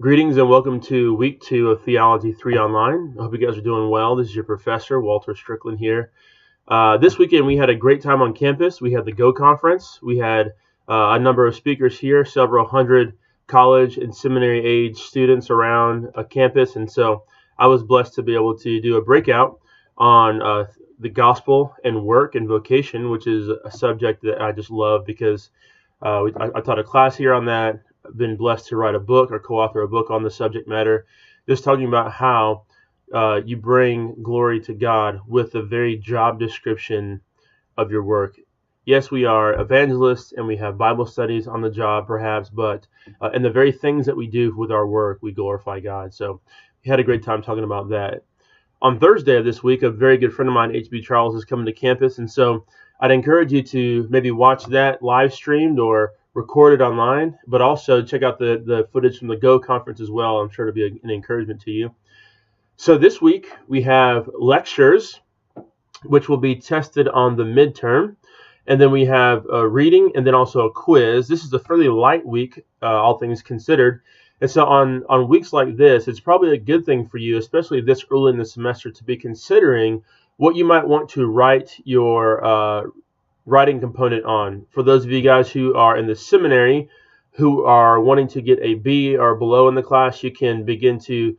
Greetings and welcome to week 2 of Theology 3 Online. I hope you guys are doing well. This is your professor, Walter Strickland here. This weekend we had a great time on campus. We had the GO conference. We had a number of speakers here, several hundred college and seminary age students around campus. And so I was blessed to be able to do a breakout on the gospel and work and vocation, which is a subject that I just love because I taught a class here on that. I've been blessed to write a book or co-author a book on the subject matter, just talking about how you bring glory to God with the very job description of your work. Yes, we are evangelists and we have Bible studies on the job perhaps, but in the very things that we do with our work, we glorify God. So we had a great time talking about that. On Thursday of this week, a very good friend of mine, H.B. Charles, is coming to campus, and so I'd encourage you to maybe watch that live streamed or recorded online, but also check out the footage from the GO conference as well. I'm sure it'll be an encouragement to you. So this week we have lectures, which will be tested on the midterm, and then we have a reading and then also a quiz. This is a fairly light week, all things considered. And so on weeks like this, it's probably a good thing for you, especially this early in the semester, to be considering what you might want to write your writing component on. For those of you guys who are in the seminary who are wanting to get a B or below in the class, you can begin to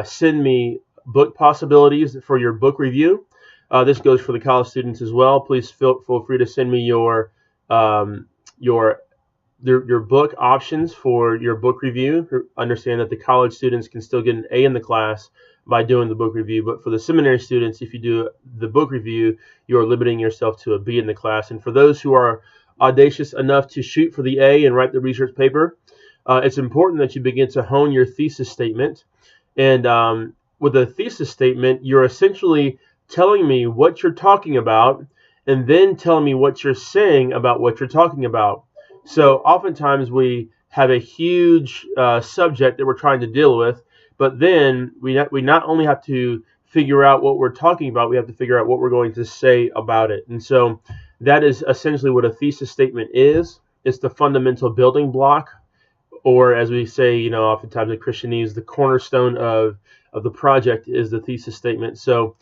send me book possibilities for your book review. This goes for the college students as well. Please feel free to send me your book options for your book review. Understand that the college students can still get an A in the class by doing the book review, but for the seminary students, if you do the book review, you are limiting yourself to a B in the class. And for those who are audacious enough to shoot for the A and write the research paper, it's important that you begin to hone your thesis statement. And with a thesis statement, you're essentially telling me what you're talking about and then telling me what you're saying about what you're talking about. So oftentimes we have a huge subject that we're trying to deal with, but then we not only have to figure out what we're talking about, we have to figure out what we're going to say about it. And so that is essentially what a thesis statement is. It's the fundamental building block, or as we say, oftentimes in Christianese, the cornerstone of the project is the thesis statement. So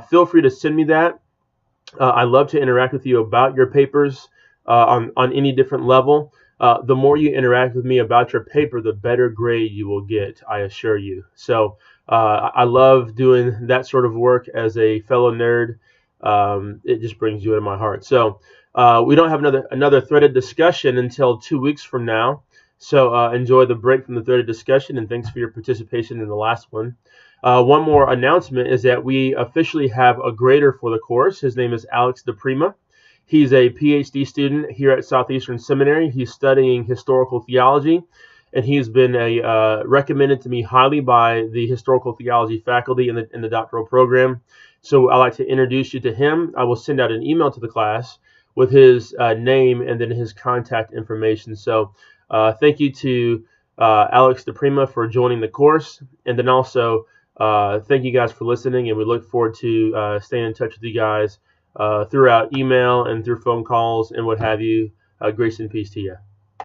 feel free to send me that. I love to interact with you about your papers on any different level. The more you interact with me about your paper, the better grade you will get, I assure you. So I love doing that sort of work as a fellow nerd. It just brings joy to my heart. So we don't have another threaded discussion until 2 weeks from now. So enjoy the break from the threaded discussion, and thanks for your participation in the last one. One more announcement is that we officially have a grader for the course. His name is Alex DePrima. He's a PhD student here at Southeastern Seminary. He's studying historical theology, and he's been recommended to me highly by the historical theology faculty in the doctoral program. So I'd like to introduce you to him. I will send out an email to the class with his name and then his contact information. So thank you to Alex DePrima for joining the course, and then also thank you guys for listening, and we look forward to staying in touch with you guys throughout email and through phone calls and what have you. Grace and peace to you.